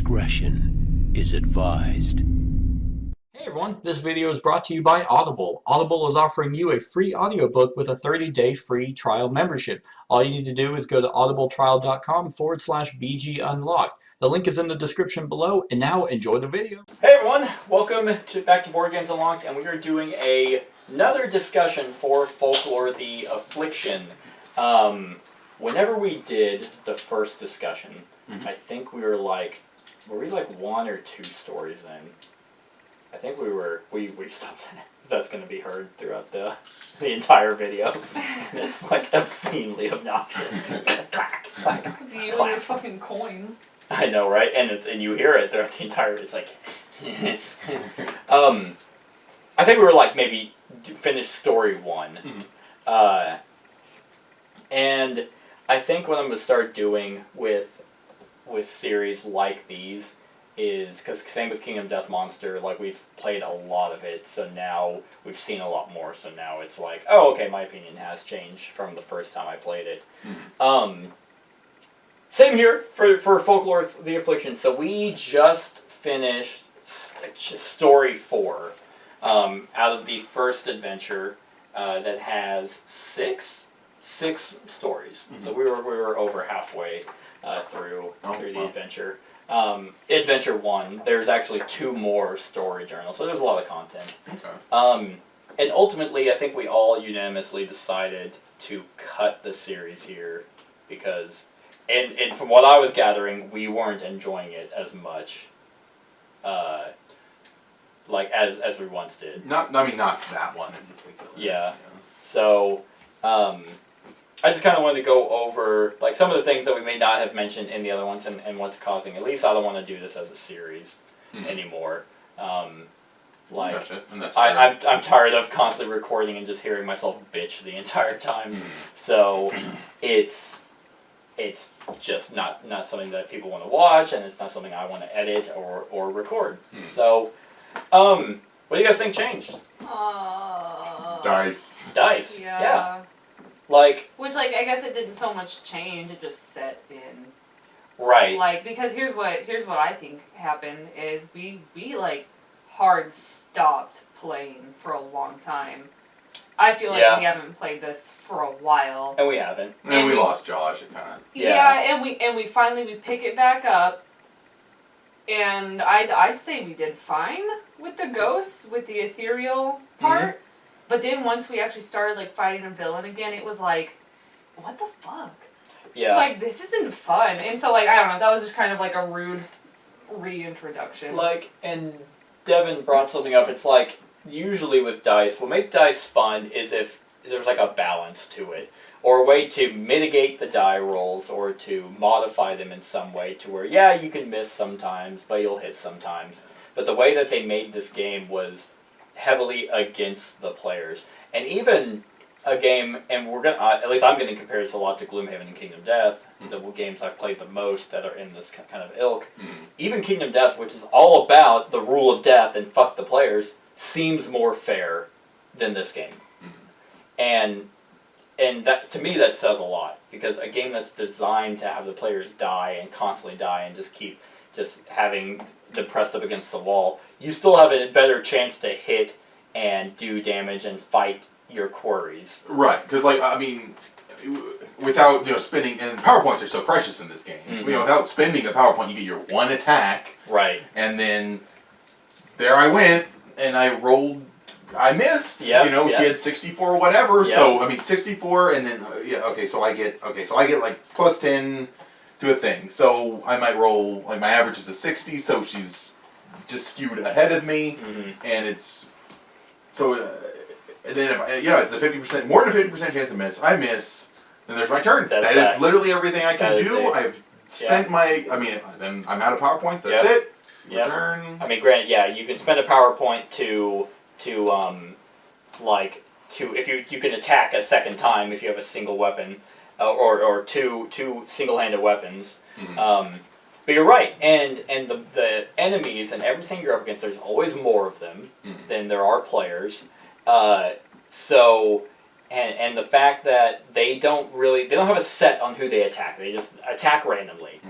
discretion is advised. Hey everyone, this video is brought to you by Audible. Audible is offering you a free audiobook with a 30-day free trial membership. All you need to do is go to audibletrial.com/BGUnlocked. The link is in the description below, and now enjoy the video. Hey everyone, welcome back to Board Games Unlocked, and we are doing another discussion for Folklore, the Affliction. Whenever we did the first discussion, I think we were like one or two stories in. I think we stopped. That's going to be heard throughout the entire video. It's like obscenely obnoxious. Clack, clack, It's you and your fucking coins. I know, right? And you hear it throughout the entire. It's like, I think we were like maybe finished story one, and I think what I'm gonna start doing with series like these is, because same with Kingdom Death Monster, like we've played a lot of it, so now we've seen a lot more, so now it's like, oh, okay, my opinion has changed from the first time I played it. Same here for Folklore, the Affliction. So we just finished story 4 out of the first adventure that has six stories. So we were over halfway through the adventure. Adventure 1, there's actually 2 more story journals, so there's a lot of content. Okay. And ultimately, I think we all unanimously decided to cut the series here because, and from what I was gathering, we weren't enjoying it as much, like as we once did. Not that one in particular. Yeah. So, I just kind of wanted to go over like some of the things that we may not have mentioned in the other ones and what's causing. At least I don't want to do this as a series anymore. Gotcha. And that's I'm tired of constantly recording and just hearing myself bitch the entire time. So it's just not something that people want to watch, and it's not something I want to edit or record. So, what do you guys think changed? Dice. Yeah. Which, I guess it didn't so much change, it just set in. Right. Because here's what I think happened is we hard stopped playing for a long time. I feel like we haven't played this for a while. And we haven't. And we lost Josh, it kind of. Yeah, and we finally pick it back up. And I'd say we did fine with the ghosts, with the ethereal part. But then once we actually started fighting a villain again, it was like, what the fuck? Yeah. This isn't fun. And so I don't know, that was just kind of a rude reintroduction. And Devin brought something up. It's usually with dice, what makes dice fun is if there's a balance to it, or a way to mitigate the die rolls, or to modify them in some way to where, yeah, you can miss sometimes, but you'll hit sometimes. But the way that they made this game was heavily against the players. And even a game, and we're gonna, at least I'm going to compare this a lot to Gloomhaven and Kingdom Death, the games I've played the most that are in this kind of ilk. Even Kingdom Death, which is all about the rule of death and fuck the players, seems more fair than this game. And that, to me, that says a lot, because a game that's designed to have the players die and constantly die and just keep having them pressed up against the wall, you still have a better chance to hit and do damage and fight your quarries. Right, because without spending, and PowerPoints are so precious in this game. Without spending a PowerPoint, you get your one attack. Right. And then there I went, and I rolled. I missed. She had 64 whatever. Yep. So 64, and then So I get plus 10 to a thing. So I might roll my average is a 60. So she's just skewed ahead of me, and it's so. And then if it's a 50%, more than a 50% chance to miss. I miss. Then there's my turn. That is literally everything I can do. I've spent my. Then I'm out of PowerPoints. That's it. Return. Granted, you can spend a PowerPoint to if you can attack a second time if you have a single weapon, or two single-handed weapons. But you're right, and the enemies and everything you're up against, there's always more of them than there are players. And the fact that they don't have a set on who they attack. They just attack randomly.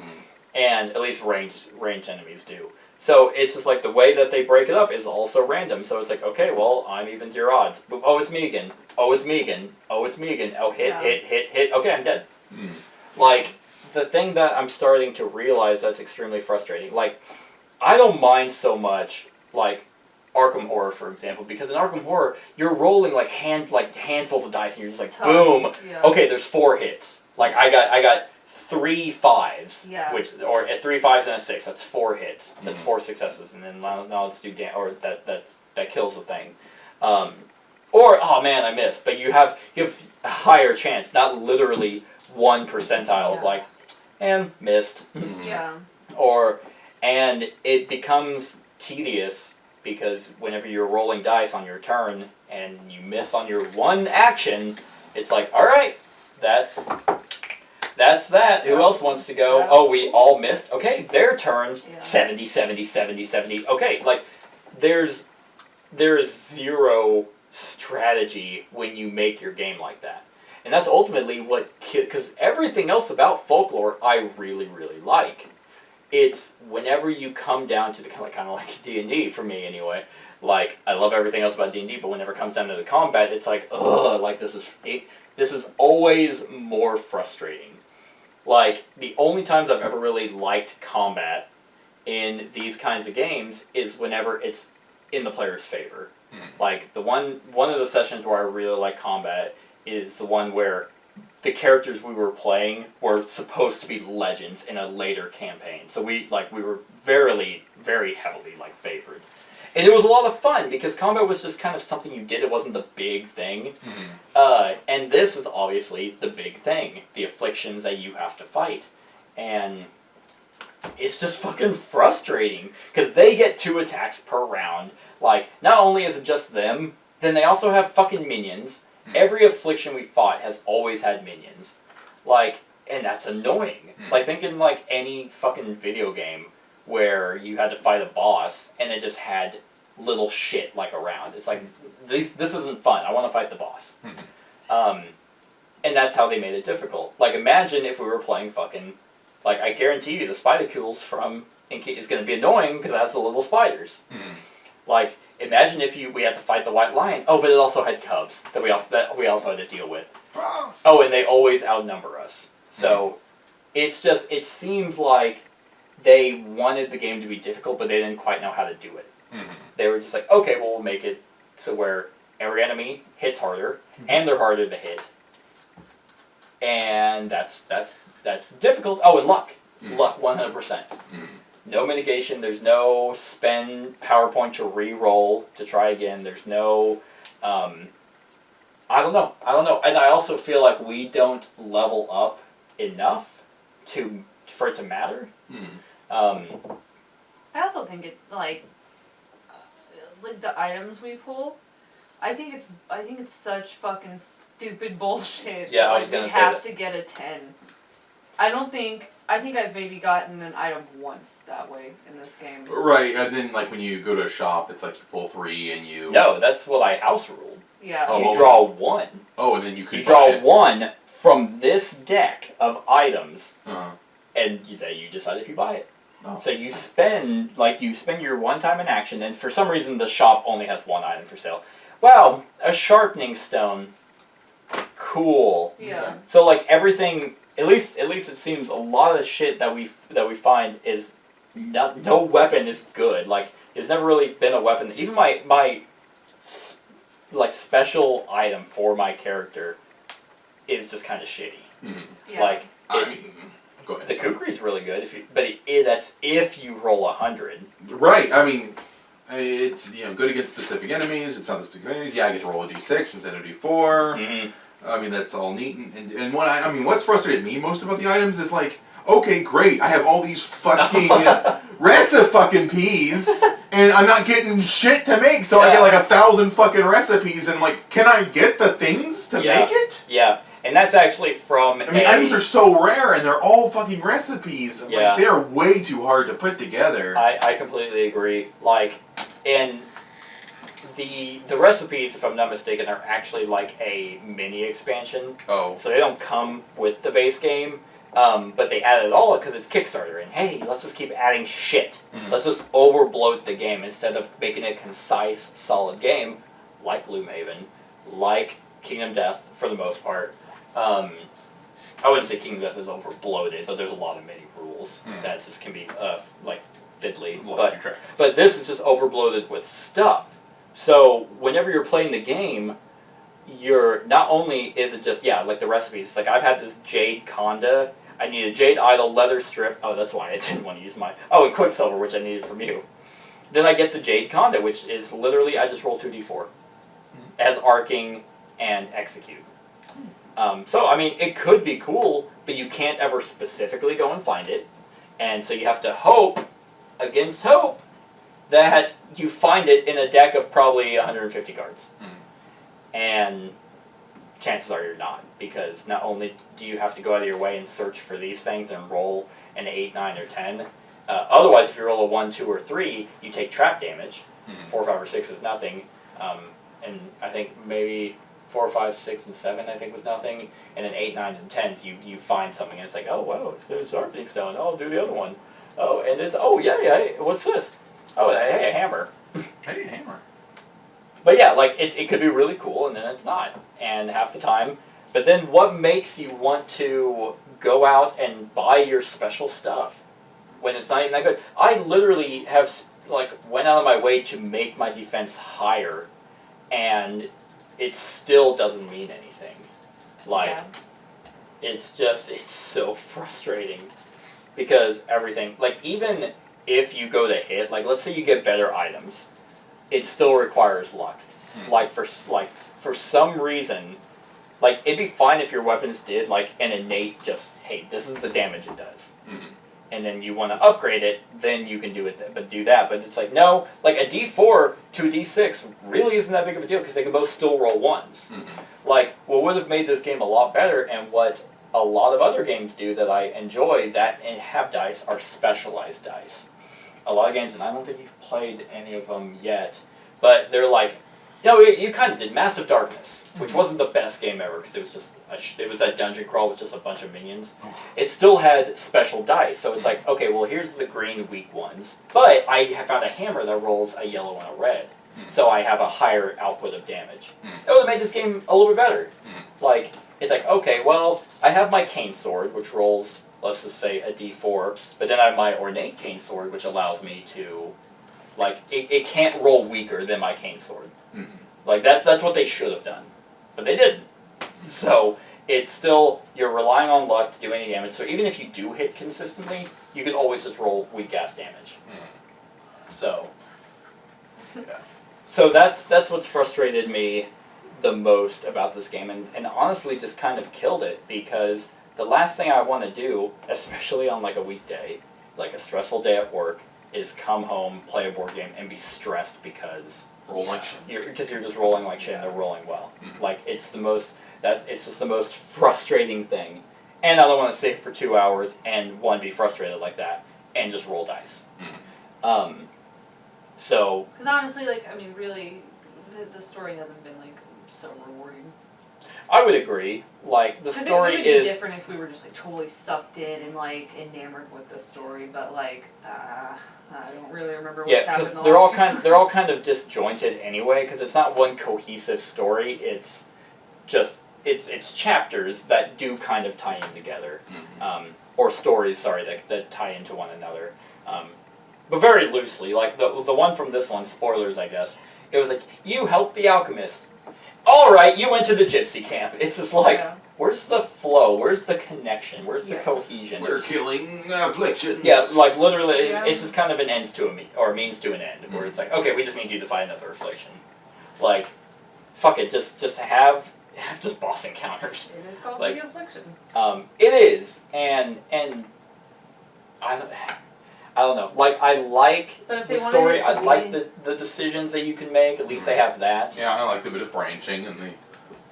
and at least ranged enemies do. So it's just like the way that they break it up is also random. So it's like, okay, well, I'm even to your odds. Oh, it's me again. Oh, it's me again. Oh, it's me again. Oh, hit. Okay, I'm dead. Like, the thing that I'm starting to realize that's extremely frustrating, like, I don't mind so much, like, Arkham Horror, for example, because in Arkham Horror, you're rolling, like, handfuls of dice, and you're just like, boom. Yeah. Okay, there's 4 hits. Like, I got 3 5s, or 3 5s and a 6. That's 4 hits. That's 4 successes, and then now let's do that kills the thing. Or oh man, I missed. But you have a higher chance, not literally 1 percentile of like, and missed. Yeah. And it becomes tedious because whenever you're rolling dice on your turn and you miss on your one action, it's like, all right, that's that. Who else wants to go? Yeah. Oh, we all missed. Okay, their turn. Yeah. 70, 70, 70, 70. Okay, like, there's zero strategy when you make your game like that. And that's ultimately what, because everything else about Folklore I really, really like. It's whenever you come down to the kind of like D&D for me anyway. Like, I love everything else about D&D, but whenever it comes down to the combat, it's like, ugh, like this is always more frustrating. Like, the only times I've ever really liked combat in these kinds of games is whenever it's in the player's favor. Like, one of the sessions where I really like combat is the one where the characters we were playing were supposed to be legends in a later campaign. So we were very, very heavily, like, favored. And it was a lot of fun, because combat was just kind of something you did. It wasn't the big thing. And this is obviously the big thing. The afflictions that you have to fight. And it's just fucking frustrating, because they get 2 attacks per round. Like, not only is it just them, then they also have fucking minions. Every affliction we fought has always had minions. Like, and that's annoying. Like, think in, like, any fucking video game where you had to fight a boss, and it just had little shit, like, around. It's like, this isn't fun. I want to fight the boss. And that's how they made it difficult. Like, imagine if we were playing fucking, like, I guarantee you the Spider-Cules from Inky is going to be annoying, because that's the little spiders. Like, imagine if we had to fight the White Lion. Oh, but it also had cubs that we also had to deal with. Oh, and they always outnumber us. So, it's just, it seems like they wanted the game to be difficult, but they didn't quite know how to do it. They were just like, okay, well, we'll make it so where every enemy hits harder, and they're harder to hit. And that's difficult. Oh, and luck. Luck, 100%. No mitigation. There's no spend PowerPoint to re-roll to try again. There's no, I don't know. And I also feel like we don't level up enough for it to matter. I also think it, like the items we pull, I think it's such fucking stupid bullshit. Yeah, that, I was gonna we say have that. to get a 10. I think I've maybe gotten an item once that way in this game. Right, and then like when you go to a shop, it's like you pull 3 and you... No, that's what I house ruled. Yeah. You draw 1. Oh, and then you could draw 1 from this deck of items, and you decide if you buy it. Oh. So you spend your one time in action, and for some reason the shop only has 1 item for sale. Wow, a sharpening stone. Cool. Yeah. So like everything, at least it seems a lot of shit that we find is no weapon is good. Like, there's never really been a weapon. Even my like special item for my character is just kind of shitty. Yeah. Like, I mean, go ahead. the kukri is really good that's if you roll 100. Right. I mean, it's good against specific enemies. It's not the specific enemies. Yeah, I get to roll a d6 instead of d4. I mean, that's all neat. And what's frustrated me most about the items is like, okay, great, I have all these fucking recipes, and I'm not getting shit to make, so I get like 1,000 fucking recipes, and like, can I get the things to make it? Yeah, and that's actually from items are so rare, and they're all fucking recipes. Yeah. Like, they're way too hard to put together. I completely agree. Like, and the recipes, if I'm not mistaken, are actually like a mini expansion. Oh. So they don't come with the base game. But they added it all because it's Kickstarter, and hey, let's just keep adding shit. Mhm. Let's just overbloat the game instead of making it a concise, solid game, like Gloomhaven, like Kingdom Death for the most part. I wouldn't say Kingdom Death is overbloated, but there's a lot of mini rules that just can be like fiddly. But this is just overbloated with stuff. So whenever you're playing the game, you're not only is it just like the recipes. It's like I've had this Jade Conda. I need a Jade Idol leather strip. Oh, that's why I didn't want to use my... Oh, and Quicksilver, which I needed from you. Then I get the Jade Conda, which is literally, I just roll 2d4 as arcing and execute. So, I mean, it could be cool, but you can't ever specifically go and find it. And so you have to hope, against hope, that you find it in a deck of probably 150 cards. And chances are you're not, because not only do you have to go out of your way and search for these things and roll an 8, 9, or 10, otherwise if you roll a 1, 2, or 3, you take trap damage. 4, 5, or 6 is nothing, and I think maybe 4, 5, 6, and 7 I think was nothing, and then 8, 9, and 10s you find something and it's like, oh wow, there's Arctic Stone, I'll do the other one. Oh, and it's, oh yeah, what's this? Oh, hey, a hammer. Hey, hammer. But yeah, like, it could be really cool, and then it's not, and half the time. But then what makes you want to go out and buy your special stuff when it's not even that good? I literally have, like, went out of my way to make my defense higher, and it still doesn't mean anything. Like, it's so frustrating, because everything, like, even if you go to hit, like, let's say you get better items, it still requires luck. Like for some reason, like it'd be fine if your weapons did like an innate just, hey, this is the damage it does. And then you want to upgrade it, then you can do it. But it's like, no, like a D4 to a D6 really isn't that big of a deal because they can both still roll ones. Like what would have made this game a lot better, and what a lot of other games do that I enjoy that and have dice are specialized dice. A lot of games, and I don't think you've played any of them yet, but they're like, you kind of did Massive Darkness, which wasn't the best game ever because it was just it was that dungeon crawl with just a bunch of minions. It still had special dice, so it's like, okay, well here's the green weak ones, but I have found a hammer that rolls a yellow and a red, so I have a higher output of damage. That would have made this game a little bit better. Like, it's like, okay, well, I have my cane sword, which rolls, let's just say, a d4, but then I have my ornate cane sword, which allows me to, like, it can't roll weaker than my cane sword. Like, that's what they should have done, but they didn't. So, it's still, you're relying on luck to do any damage, so even if you do hit consistently, you can always just roll weak-ass damage. So, so that's what's frustrated me the most about this game, and honestly just kind of killed it, because the last thing I want to do, especially on like a weekday, like a stressful day at work, is come home, play a board game, and be stressed because like shit. You're just rolling like shit, and they're rolling well. Like it's just the most frustrating thing. And I don't want to sit for 2 hours and one be frustrated like that and just roll dice. So. Because honestly, like, I mean, really, the story hasn't been like so rewarding. I would agree. Like the story it would be different if we were just like totally sucked in and like enamored with the story, but like I don't really remember what's happened. Yeah, because they're all kind of disjointed anyway. Because it's not one cohesive story. It's just it's chapters that do kind of tie in together, or stories. Sorry, that tie into one another, but very loosely. Like the one from this one, spoilers, I guess. It was like, you helped the alchemist. All right, you went to the gypsy camp. It's just like, where's the flow? Where's the connection? Where's the cohesion? We're killing afflictions. Yeah, like literally, it's just kind of an ends to a means to an end, where it's like, okay, we just need you to find another affliction. Like, fuck it, just have just boss encounters. It is called like, the Affliction. It is, and I don't know. Like, I like the story. I like the decisions that you can make. At least they have that. Yeah, I like the bit of branching and the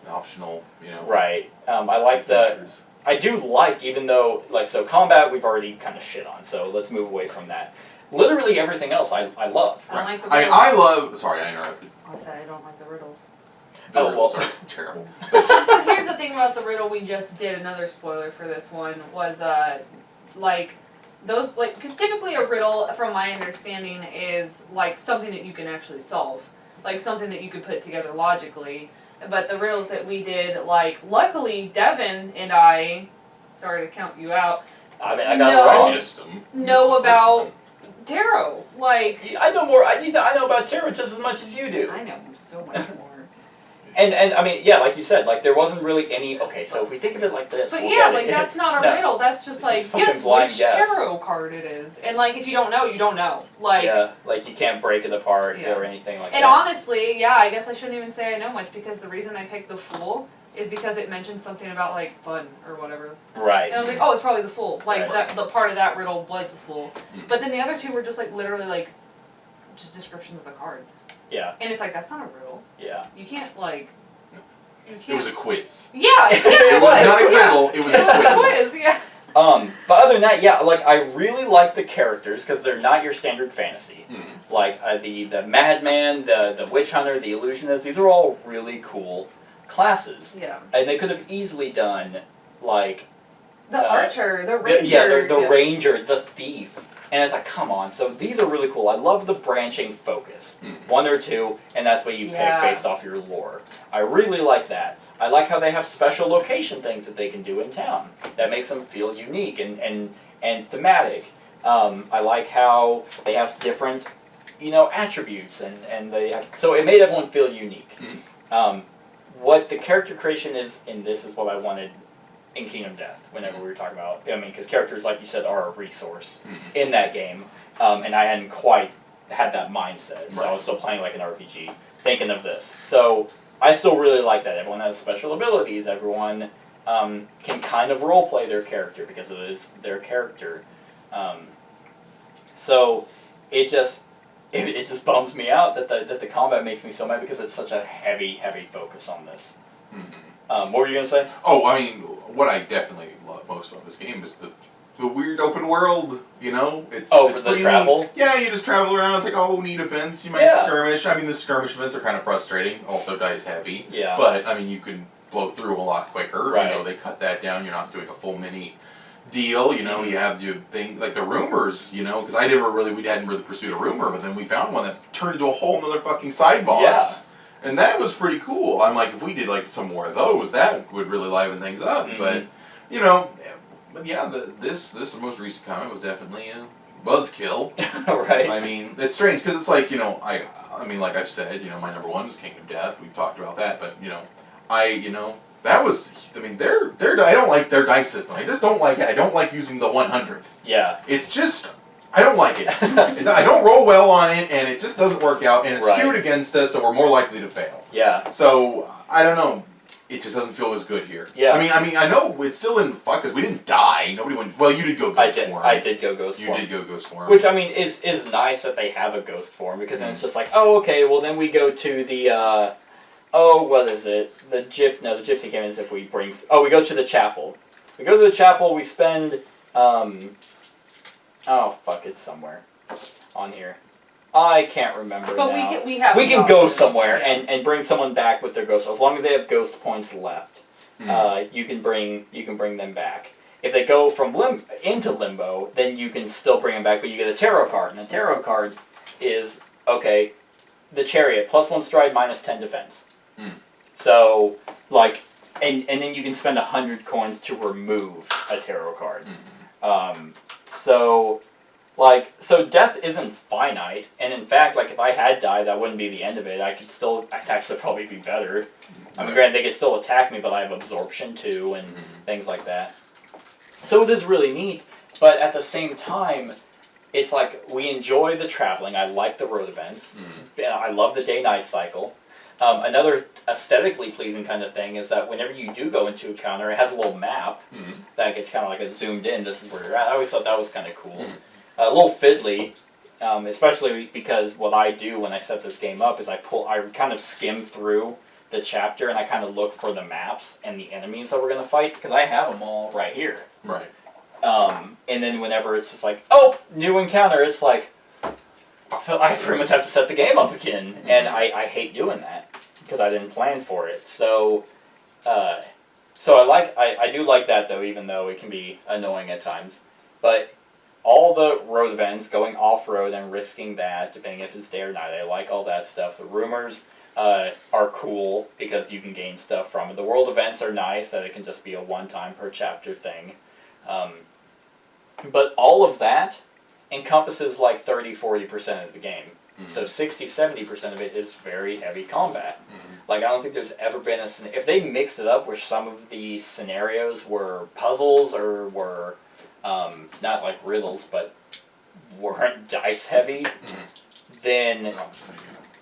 optional, Right. I like adventures. I do like, even though, like, so combat we've already kind of shit on, so let's move away from that. Literally everything else I love. I don't like the riddles. I love... Sorry, I interrupted. I said I don't like the riddles. The Oh, riddles well. are terrible. Because here's the thing about the riddle we just did. Another spoiler for this one was like those like because typically a riddle, from my understanding, is like something that you can actually solve, like something that you could put together logically. But the riddles that we did, like luckily Devin and I, sorry to count you out, I mean, I got it wrong. I missed them. know about tarot. Like I know more. I know about tarot just as much as you do. I know so much more. And I mean, yeah, like you said, like there wasn't really any. Okay, so if we think of it like this, But we'll yeah, get like it. that's not a No. riddle. That's just This like is fucking guess blind which guess. tarot card it is. And like if you don't know, you don't know. Like yeah, like you can't break it apart Yeah. or anything like and that. honestly, yeah, I guess I shouldn't even say I know much because the reason I picked the Fool is because it mentioned something about like fun or whatever. Right. And I was like, oh, it's probably the Fool. Like Right. that the part of that riddle was the Fool. Mhm. But then the other two were just like literally like just descriptions of the card. Yeah. And it's like that's not a riddle. Yeah. You can't like you It can't was a quiz. Yeah, it It was not a yeah. riddle, it was It a was a quiz. quiz, yeah. But other than that, yeah, like I really like the characters because they're not your standard fantasy. Like the madman, the witch hunter, the illusionist. These are all really cool classes, Yeah. and they could have easily done like The archer, the ranger. the ranger, the thief, and it's like, come on. So these are really cool. I love the branching focus, one or two, and that's what you Yeah. pick based off your lore. I really like that. I like how they have special location things that they can do in town that makes them feel unique and thematic. I like how they have different, attributes and they have, so it made everyone feel unique. What the character creation is in this is what I wanted in Kingdom Death. Whenever we were talking about, I mean, because characters, like you said, are a resource in that game, and I hadn't quite had that mindset, so I was still playing like an RPG, thinking of this. So I still really like that. Everyone has special abilities. Everyone can kind of role play their character because it is their character. So it just bums me out that the combat makes me so mad because it's such a heavy focus on this. What were you gonna say? Oh, I mean, what I definitely love most about this game is the weird open world, It's for it's the pretty travel? neat. Yeah, you just travel around. It's like, oh, neat events. You might skirmish. I mean, the skirmish events are kind of frustrating. Also dice heavy. Yeah. But, I mean, you can blow through a lot quicker. Right. They cut that down. You're not doing a full mini deal. You have your thing, like the rumors, because we hadn't really pursued a rumor, but then we found one that turned into a whole nother fucking side boss. Yeah. And that was pretty cool. I'm like, if we did like some more of those, that would really liven things up. But, but yeah, this most recent comment was definitely a buzzkill. Right. I mean, it's strange because it's like, I mean, like I've said, my number one is Kingdom Death. We've talked about that, but that was, I mean, I don't like their dice system. I just don't like it. I don't like using the 100. Yeah. It's just, I don't like it. I don't roll well on it, and it just doesn't work out, and it's skewed against us, so we're more likely to fail. Yeah. So, I don't know. It just doesn't feel as good here. Yeah. I mean, I know it's still in fuck because we didn't die. Nobody went. Well, you did go ghost form. I did go ghost form. You did go ghost form. Which, I mean, is nice that they have a ghost form because then it's just like, oh, okay, well then we go to the, what is it? The gypsy came in as if we we go to the chapel. We go to the chapel, we spend, it's somewhere on here. I can't remember But now. we have We can go options, somewhere yeah. and bring someone back with their ghost. As long as they have ghost points left, you can bring them back. If they go from into limbo, then you can still bring them back, but you get a tarot card. And the tarot card is, the chariot, +1 stride, -10 defense. So, and then you can spend 100 coins to remove a tarot card. So death isn't finite, and in fact, if I had died, that wouldn't be the end of it. I'd actually probably be better. I mean, granted, they could still attack me, but I have absorption too, and things like that. So it is really neat, but at the same time, it's like, we enjoy the traveling. I like the road events. I love the day-night cycle. Another aesthetically pleasing kind of thing is that whenever you do go into a counter, it has a little map that gets kind of like a zoomed in. This is where you're at. I always thought that was kind of cool. A little fiddly, especially because what I do when I set this game up is I kind of skim through the chapter and I kind of look for the maps and the enemies that we're going to fight because I have them all right here. Right. And then whenever it's just like, new encounter, it's like, I pretty much have to set the game up again. And I hate doing that. because I didn't plan for it. So, I do like that though, even though it can be annoying at times. But all the road events, going off road and risking that, depending if it's day or night, I like all that stuff. The rumors are cool because you can gain stuff from it. The world events are nice that it can just be a one-time per chapter thing. But all of that encompasses like 30-40% of the game. So 60-70% of it is very heavy combat. Like, I don't think there's ever been if they mixed it up where some of the scenarios were puzzles or were not like riddles, but weren't dice heavy, then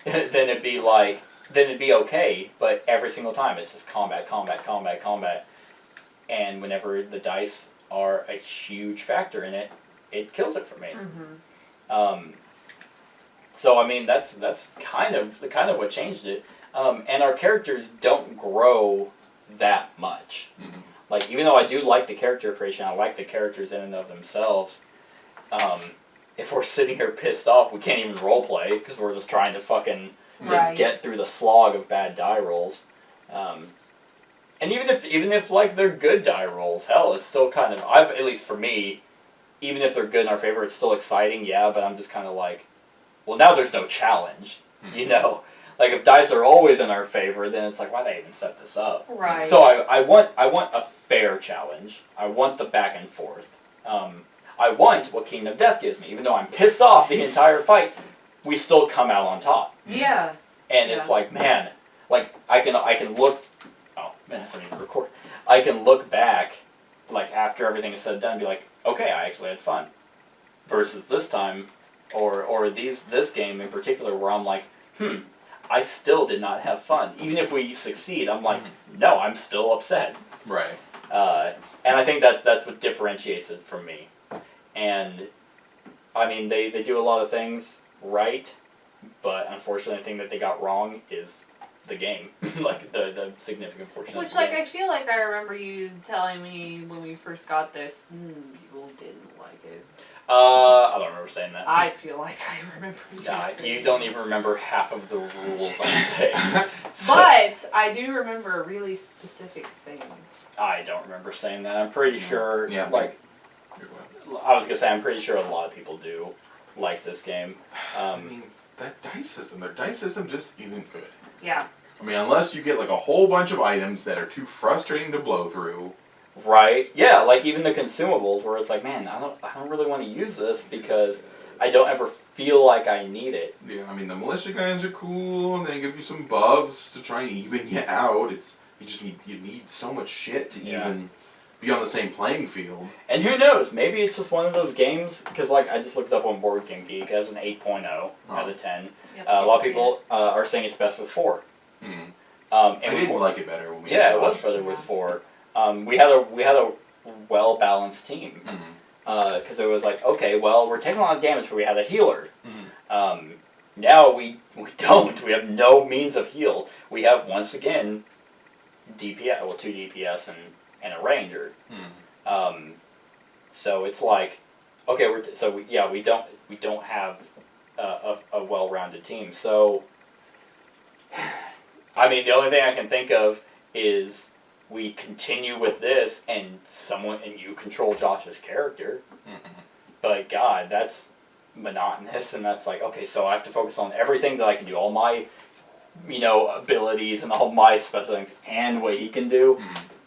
it'd be okay. But every single time it's just combat, and whenever the dice are a huge factor in it, it kills it for me. So I mean that's kind of what changed it. And our characters don't grow that much. Like, even though I do like the character creation, I like the characters in and of themselves. If we're sitting here pissed off, we can't even roleplay because we're just trying to fucking just get through the slog of bad die rolls. And even if like they're good die rolls, hell, it's still kind of, at least for me, even if they're good in our favor, it's still exciting, yeah. But I'm just kind of like, well, now there's no challenge, you know. Like, if dice are always in our favor, then it's like, why did I even set this up? Right. So I want a fair challenge. I want the back and forth. I want what Kingdom of Death gives me. Even though I'm pissed off the entire fight, we still come out on top. Yeah. And it's like, man, like I can look. Oh man, that's not even record. I can look back, like after everything is said and done, and be like, okay, I actually had fun. Versus this time, or this game in particular, where I'm like, I still did not have fun. Even if we succeed, I'm like, no, I'm still upset. Right. And I think that's what differentiates it from me. And I mean, they do a lot of things right, but unfortunately, the thing that they got wrong is the game, like the significant portion. Which, of the game. I feel like I remember you telling me when we first got this, people didn't like it. I don't remember saying that. I feel like I remember you saying you don't even remember half of the rules I say. But I do remember really specific things. I don't remember saying that. I'm pretty sure, Yeah. like, I was gonna say, I'm pretty sure a lot of people do like this game. I mean, their dice system just isn't good. Yeah. I mean, unless you get like a whole bunch of items that are too frustrating to blow through. Right. Yeah, like even the consumables where it's like, man, I don't really want to use this because I don't ever feel like I need it. Yeah, I mean, the militia guys are cool, and they give you some buffs to try and even you out. You need so much shit to even be on the same playing field. And who knows? Maybe it's just one of those games, because like I just looked up on Board Game Geek as an 8.0 out of 10. Yep. A lot of people are saying it's best with 4. And I did like it better when we it was better with 4. We had a well balanced team because it was like, okay, well, we're taking a lot of damage, but we had a healer. Now we don't. We have no means of heal. We have once again DPS, well, 2 DPS and a ranger. So it's like, okay, we don't have a well-rounded team. So I mean, the only thing I can think of is we continue with this and you control Josh's character. But God, that's monotonous, and that's like, okay, so I have to focus on everything that I can do, all my abilities and all my special things and what he can do.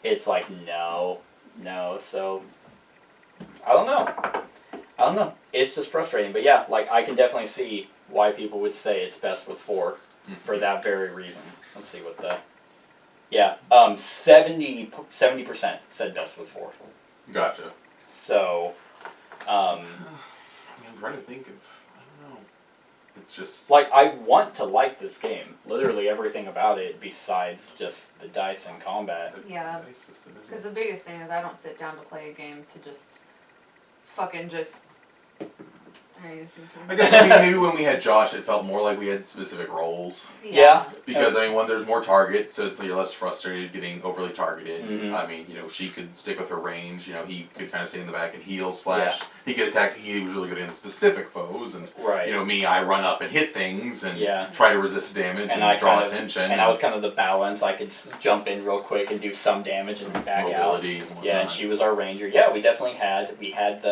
It's like no, so I don't know. It's just frustrating, but yeah, like I can definitely see why people would say it's best with 4 for that very reason. Let's see what the 70% said best with 4. Gotcha. So I'm trying to think of, I don't know. It's just like I want to like this game. Literally everything about it besides just the dice and combat. Yeah. Because the biggest thing is I don't sit down to play a game to just fucking just I guess maybe when we had Josh, it felt more like we had specific roles. Yeah. Because I mean, when there's more targets, so it's you're less frustrated getting overly targeted. Mm-hmm. I mean, she could stick with her range. He could kind of stay in the back and heal / he could attack. He was really good against specific foes, and me, I run up and hit things and try to resist damage and draw attention. And I was kind of the balance. I could jump in real quick and do some damage and then back mobility out. And and she was our ranger. Yeah, we definitely had. We had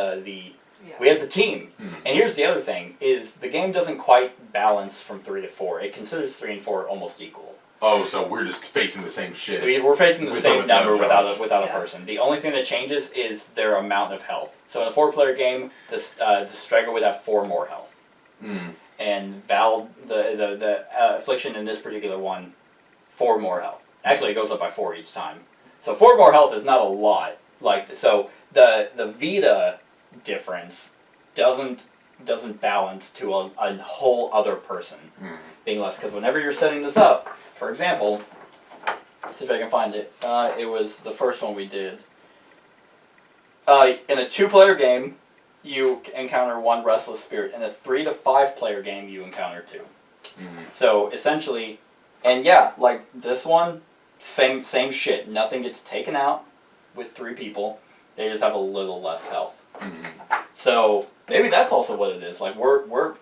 we had the team. Mm-hmm. And here's the other thing: is the game doesn't quite balance from 3 to 4. It considers 3 and 4 almost equal. Oh, so we're just facing the same shit. We're facing the same number without a Yeah. person. The only thing that changes is their amount of health. So in a 4-player game, the striker would have 4 more health. Mm. And the Affliction in this particular one, 4 more health. Actually, it goes up by 4 each time. So 4 more health is not a lot. So the Vita difference doesn't balance to a whole other person being less. Because whenever you're setting this up, for example, let's see if I can find it. It was the first one we did. In a 2-player game, you encounter 1 restless spirit. In a 3 to 5-player game, you encounter 2. Mm-hmm. So essentially, and yeah, like this one, same shit. Nothing gets taken out with 3 people. They just have a little less health. Mm-hmm. So maybe that's also what it is. Like we're working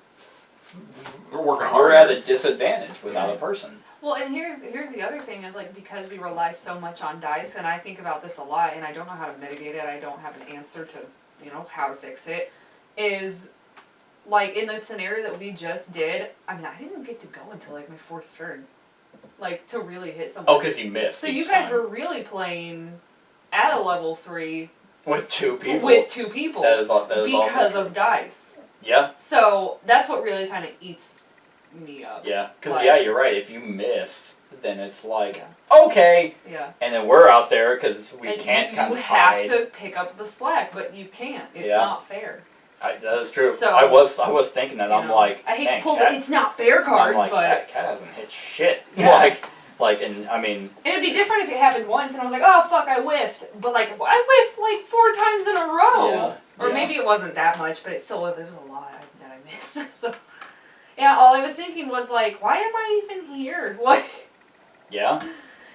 hard. We're at a disadvantage without a person. Well, and here's the other thing is like because we rely so much on dice, and I think about this a lot, and I don't know how to mitigate it. I don't have an answer to how to fix it. Is like in the scenario that we just did. I mean, I didn't get to go until like my 4th turn, like to really hit someone. Oh, because you missed. So you guys were really playing at a level 3 with 2 people. That is because also of dice. Yeah. So that's what really kind of eats me up. Yeah, because you're right. If you missed, then it's like okay. Yeah. And then we're out there because we can't kind of hide. You have to pick up the slack, but you can't. It's not fair. That is true. So, I was thinking that. I'm like, I hate to pull the "it's not fair" card, I'm like, but Cat hasn't hit shit. Yeah. And I mean, it'd be different if it happened once and I was like, oh fuck, I whiffed. But like, I whiffed like 4 times in a row. Yeah. Or maybe it wasn't that much, but it still was a lot that I missed. So, yeah, all I was thinking was like, why am I even here? What? Yeah.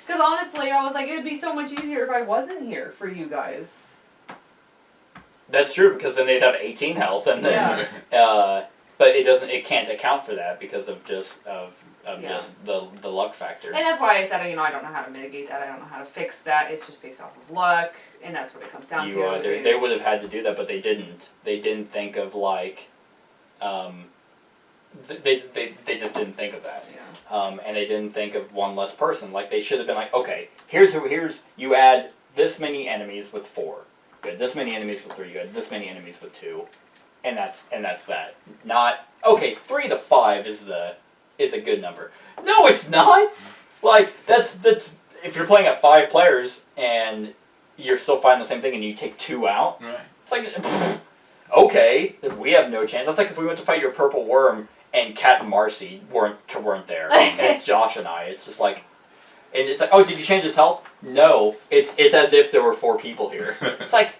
Because honestly, I was like, it would be so much easier if I wasn't here for you guys. That's true, because then they'd have 18 health, and then, but it can't account for that because of just the luck factor. And that's why I said, I don't know how to mitigate that. I don't know how to fix that. It's just based off of luck, and that's what it comes down to. They would have had to do that, but they didn't. They didn't think of like, they just didn't think of that. Yeah. And they didn't think of 1 less person. Like they should have been like, okay, here's you add this many enemies with 4. You had this many enemies with 3. You had this many enemies with 2, and that's that. Not okay. 3 to 5 is a good number. No, it's not. Like that's if you're playing at 5 players and you're still fighting the same thing and you take 2 out. Right. It's like okay, we have no chance. That's like if we went to fight your purple worm and Cat and Marcy weren't there, and it's Josh and I. It's just like. And it's like, oh, did you change its health? No. It's as if there were 4 people here. It's like,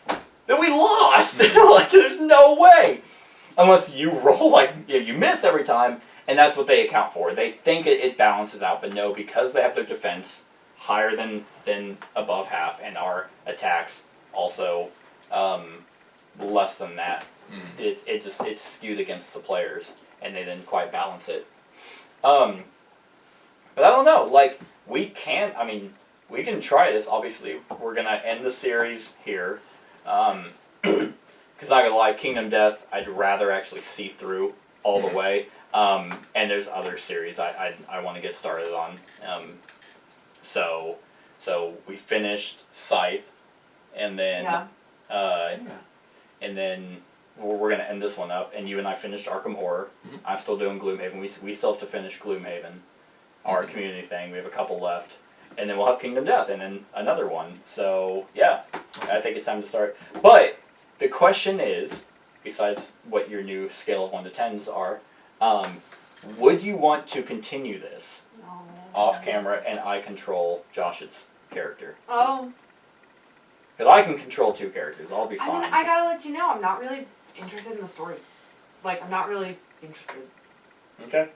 then we lost! Like, there's no way! Unless you roll, like, you miss every time, and that's what they account for. They think it balances out, but no, because they have their defense higher than above half, and our attacks also less than that, it's skewed against the players, and they didn't quite balance it. But I don't know, like, we can try this. Obviously, we're going to end the series here. Because not going to lie, Kingdom Death, I'd rather actually see through all the way. And there's other series I want to get started on. So we finished Scythe, and then and then we're going to end this one up. And you and I finished Arkham Horror. Mm-hmm. I'm still doing Gloomhaven. We still have to finish Gloomhaven. Our community thing. We have a couple left. And then we'll have Kingdom Death and then another one. So, yeah. I think it's time to start. But the question is, besides what your new scale of 1 to 10s are, would you want to continue this off camera and I control Josh's character? Oh. Because I can control 2 characters. I'll be fine. I gotta let you know, I'm not really interested in the story. like, I'm not really interested. Okay.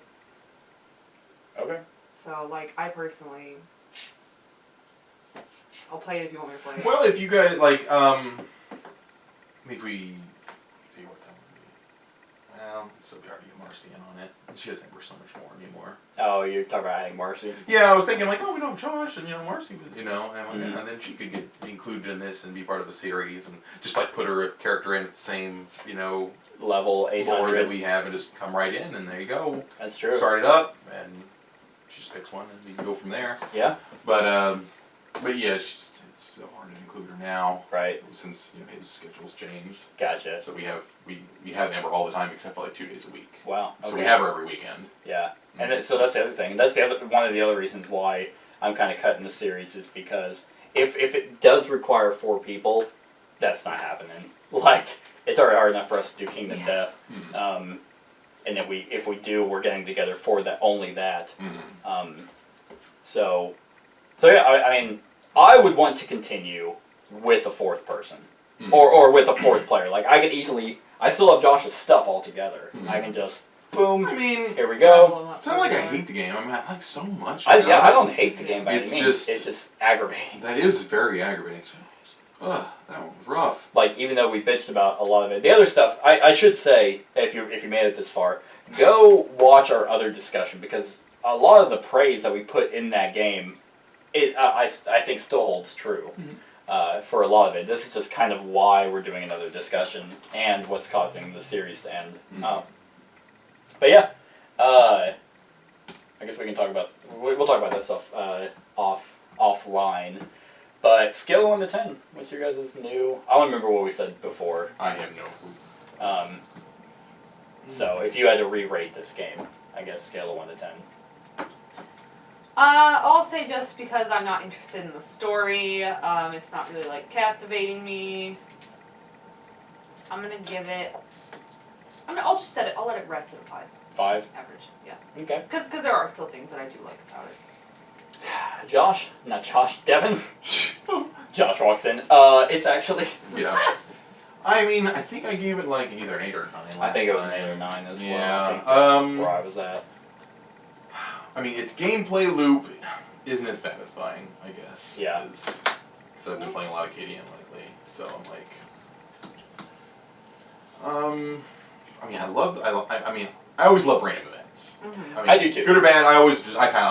Okay. So, like, I personally, I'll play it if you want me to play it. Well, if you guys, like, if we, see what time it would be. Well, it's so hard to get Marcy in on it. She doesn't ever so much more anymore. Oh, you're talking about adding Marcy? Yeah, I was thinking, like, oh, we don't have Josh, and, Marcy, and Mm-hmm. and then she could get included in this and be part of a series, and just, like, put her character in at the same, Level lore 800. that we have, and just come right in, and there you go. That's true. Start it up, and she just picks one, and we can go from there. Yeah. But yeah, it's so hard to include her now. Right. Since his schedule's changed. Gotcha. So we have Amber all the time except for like 2 days a week. Wow. Okay. So we have her every weekend. Yeah. And so that's the other thing. That's one of the other reasons why I'm kind of cutting the series is because if it does require 4 people, that's not happening. Like, it's already hard enough for us to do Kingdom Death. Mm-hmm. And if we do, we're getting together for that, only that. Mm-hmm. So yeah, I mean, I would want to continue with a 4th person. Mm-hmm. Or with a 4th player. Like, I still have Josh's stuff all together. Mm-hmm. I can just, boom, I mean, here we go. it's not like I hate the game. I mean, I like so much. I don't hate the game by any It's means. It's just aggravating. That is very aggravating. Ugh, that one was rough. Like, even though we bitched about a lot of it, the other stuff, I should say, if you made it this far, go watch our other discussion, because a lot of the praise that we put in that game, I think still holds true. Mm-hmm. For a lot of it. This is just kind of why we're doing another discussion and what's causing the series to end. Mm-hmm. But yeah, I guess we can talk about, we'll talk about that stuff offline. But scale of 1 to 10, what's your guys' new? I don't remember what we said before. I have no clue. So if you had to re-rate this game, I guess scale of 1 to 10. I'll say just because I'm not interested in the story, it's not really, like, captivating me. I'm gonna give it, I'll just set it, I'll let it rest at a 5. 5? Average, yeah. Okay. Because there are still things that I do like about it. Devin. Josh walks in. It's actually. Yeah. I mean, I think I gave it like either an 8 or 9. I think it was an 8 or 9 as well. Yeah. I think that's where I was at. I mean, its gameplay loop isn't as satisfying, I guess. Yeah. Because I've been playing a lot of KDM lately, so I'm like. I mean, I always love random events. Mm-hmm. I mean, I do too. Good or bad, I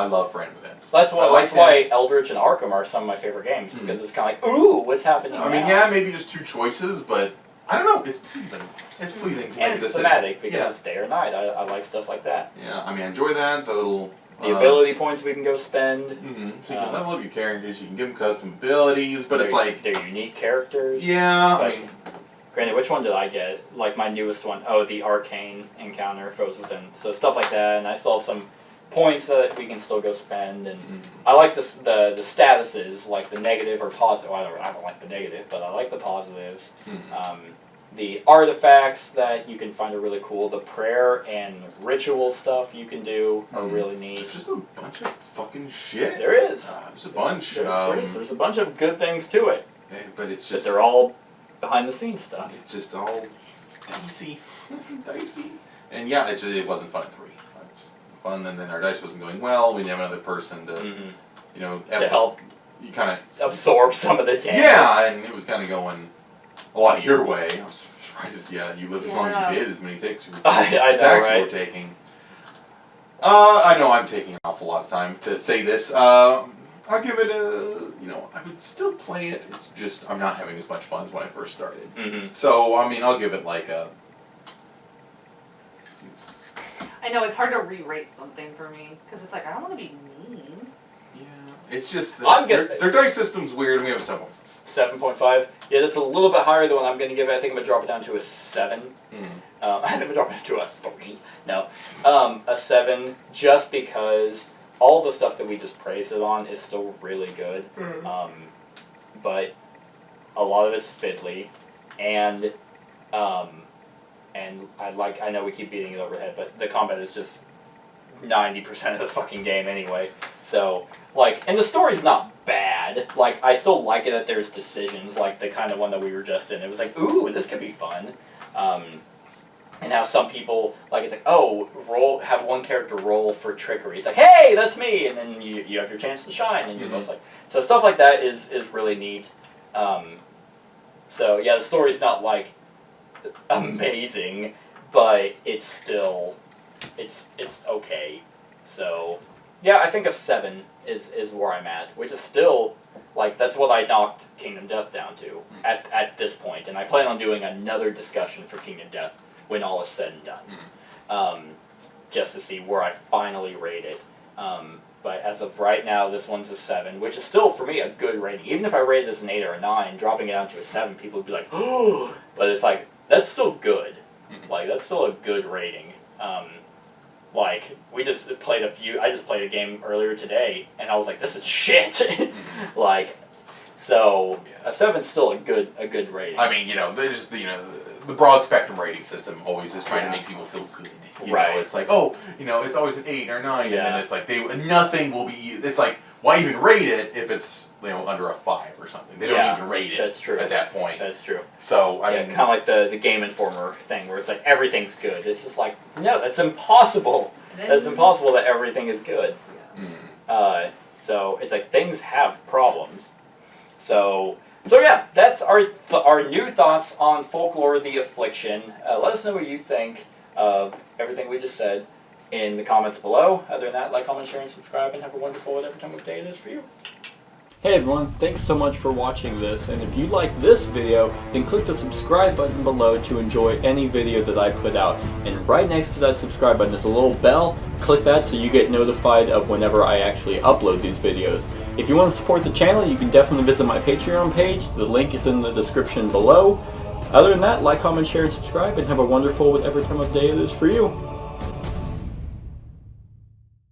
love random events. That's like why Eldritch and Arkham are some of my favorite games, because it's kind of like, ooh, what's happening I mean, now? yeah, maybe just 2 choices, but I don't know. It's pleasing. It's pleasing to make And a it's decision. thematic, because Yeah. it's day or night. I like stuff like that. Yeah, I mean, I enjoy that. The little. The ability points we can go spend. Mm-hmm. So you can level up your characters, you can give them custom abilities, but it's like. They're unique characters. Yeah, Like, I mean. Granted, which one did I get? Like my newest one, the Arcane Encounter, Foes Within. So stuff like that, and I still have some points that we can still go spend, and I like the statuses, like the negative or positive. Well, I don't like the negative, but I like the positives. The artifacts that you can find are really cool. The prayer and ritual stuff you can do are really neat. There's just a bunch of fucking shit. There is. There's a bunch. There's a bunch of good things to it. But it's But just. they're all behind the scenes stuff. It's just all dicey. Dicey. And yeah, it wasn't fun at 3. It's fun, and then our dice wasn't going well. We didn't have another person to, To help you kind of absorb some of the damage. Yeah, and it was kind of going a lot your way. I was surprised. Yeah, you lived as long as you did, as many takes I know, attacks you right? were taking. I know I'm taking an awful lot of time to say this. I'll give it a. I would still play it. It's just I'm not having as much fun as when I first started. So I mean, I'll give it like a. I know, it's hard to re-rate something for me, because it's like, I don't want to be mean. Yeah, it's just their dice system's weird, and we have a 7. 7.5. Yeah, that's a little bit higher than what I'm going to give it. I think I'm going to drop it down to a 7. I think I'm going to drop it to a 3. No. A 7, just because all the stuff that we just praised it on is still really good. But a lot of it's fiddly. And I know we keep beating it over the head, but the combat is just 90% of the fucking game anyway. So, and the story's not bad. I still like it that there's decisions, like the kind of one that we were just in. It was like, ooh, this could be fun. And how some people, like, it's like, oh, have one character roll for trickery. It's like, hey, that's me! And then you have your chance to shine, and you're both like... So stuff like that is really neat. So, yeah, the story's not, like, amazing, but it's still... It's okay. So, yeah, I think a 7 is where I'm at, which is still... Like, that's what I knocked Kingdom Death down to at this point. And I plan on doing another discussion for Kingdom Death when all is said and done, just to see where I finally rate it. But as of right now, this one's a 7, which is still, for me, a good rating. Even if I rated this an 8 or a 9, dropping it down to a 7, people would be like, oh! But it's like, that's still good. Like, that's still a good rating. Like, we just played I just played a game earlier today, and I was like, this is shit! Like, so, a 7's still a good rating. I mean, there's the broad spectrum rating system always is trying to make people feel good. You know, it's like, oh, it's always an 8 or 9, and then it's like, nothing will be, it's like, why even rate it if it's, under a 5 or something? They don't even rate it. That's true. At that point. That's true. So, I mean... kind of like the Game Informer thing, where it's like, everything's good. It's just like, no, that's impossible. That's impossible that everything is good. So, it's like, things have problems. So yeah, that's our new thoughts on Folklore: The Affliction. Let us know what you think of everything we just said in the comments below. Other than that, like, comment, share, and subscribe, and have a wonderful whatever time of day it is for you. Hey everyone, thanks so much for watching this, and if you like this video, then click the subscribe button below to enjoy any video that I put out. And right next to that subscribe button is a little bell. Click that so you get notified of whenever I actually upload these videos. If you want to support the channel, you can definitely visit my Patreon page. The link is in the description below. Other than that, like, comment, share, and subscribe, and have a wonderful whatever time of day it is for you.